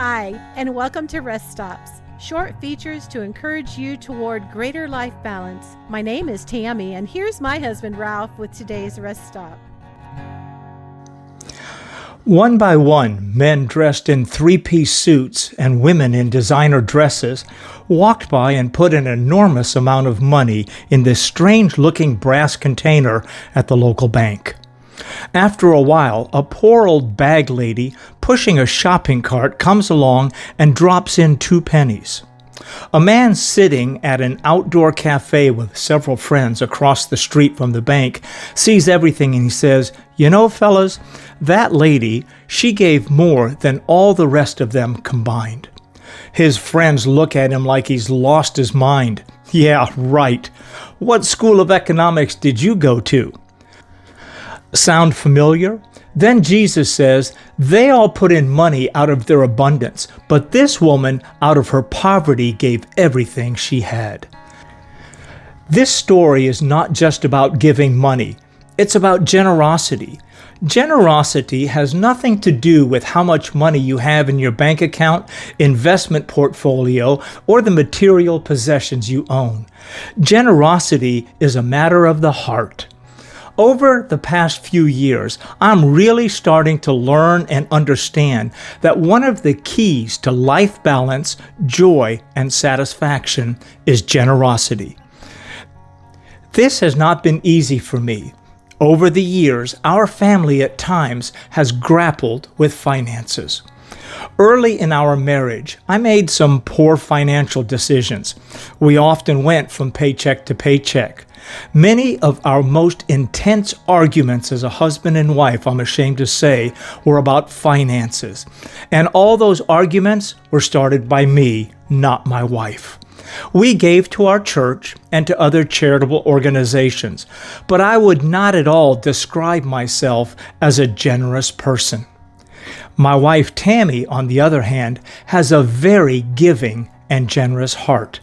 Hi, and welcome to Rest Stops, short features to encourage you toward greater life balance. My name is Tammy, and here's my husband Ralph with today's Rest Stop. One by one, men dressed in three-piece suits and women in designer dresses walked by and put an enormous amount of money in this strange-looking brass container at the local bank. After a while, a poor old bag lady pushing a shopping cart comes along and drops in 2 pennies. A man sitting at an outdoor cafe with several friends across the street from the bank sees everything and he says, "You know, fellas, that lady, she gave more than all the rest of them combined." His friends look at him like he's lost his mind. "Yeah, right. What school of economics did you go to?" Sound familiar? Then Jesus says, "They all put in money out of their abundance, but this woman out of her poverty gave everything she had." This story is not just about giving money. It's about generosity. Generosity has nothing to do with how much money you have in your bank account, investment portfolio, or the material possessions you own. Generosity is a matter of the heart. Over the past few years, I'm really starting to learn and understand that one of the keys to life balance, joy, and satisfaction is generosity. This has not been easy for me. Over the years, our family at times has grappled with finances. Early in our marriage, I made some poor financial decisions. We often went from paycheck to paycheck. Many of our most intense arguments as a husband and wife, I'm ashamed to say, were about finances. And all those arguments were started by me, not my wife. We gave to our church and to other charitable organizations, but I would not at all describe myself as a generous person. My wife Tammy, on the other hand, has a very giving and generous heart.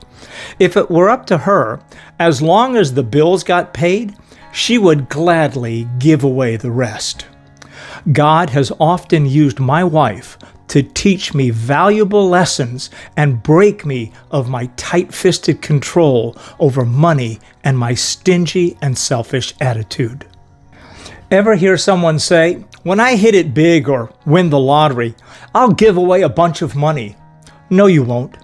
If it were up to her, as long as the bills got paid, she would gladly give away the rest. God has often used my wife to teach me valuable lessons and break me of my tight-fisted control over money and my stingy and selfish attitude. Ever hear someone say, "When I hit it big or win the lottery, I'll give away a bunch of money"? No, you won't.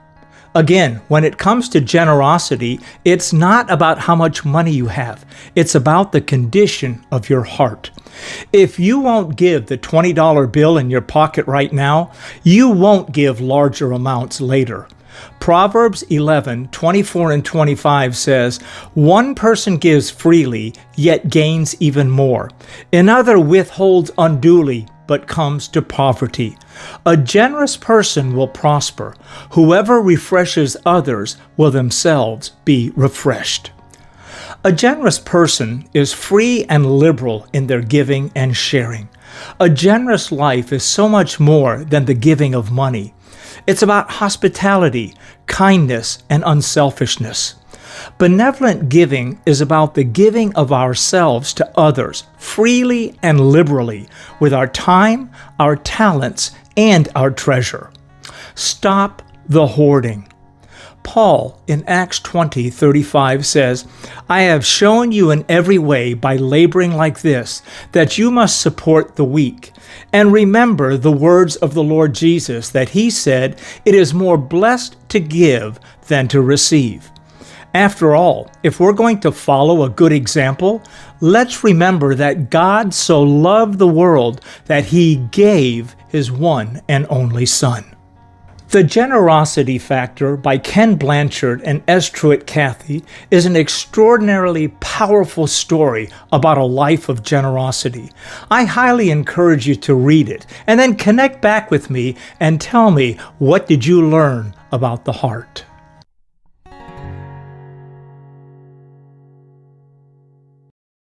Again, when it comes to generosity, it's not about how much money you have. It's about the condition of your heart. If you won't give the $20 bill in your pocket right now, you won't give larger amounts later. Proverbs 11:24 and 25 says, "One person gives freely, yet gains even more. Another withholds unduly, but comes to poverty. A generous person will prosper. Whoever refreshes others will themselves be refreshed." A generous person is free and liberal in their giving and sharing. A generous life is so much more than the giving of money. It's about hospitality, kindness, and unselfishness. Benevolent giving is about the giving of ourselves to others freely and liberally with our time, our talents, and our treasure. Stop the hoarding. Paul in Acts 20:35 says, "I have shown you in every way by laboring like this, that you must support the weak. And remember the words of the Lord Jesus, that he said, 'It is more blessed to give than to receive.'" After all, if we're going to follow a good example, let's remember that God so loved the world that he gave his one and only Son. The Generosity Factor by Ken Blanchard and S. Truett Cathy is an extraordinarily powerful story about a life of generosity. I highly encourage you to read it and then connect back with me and tell me, what did you learn about the heart?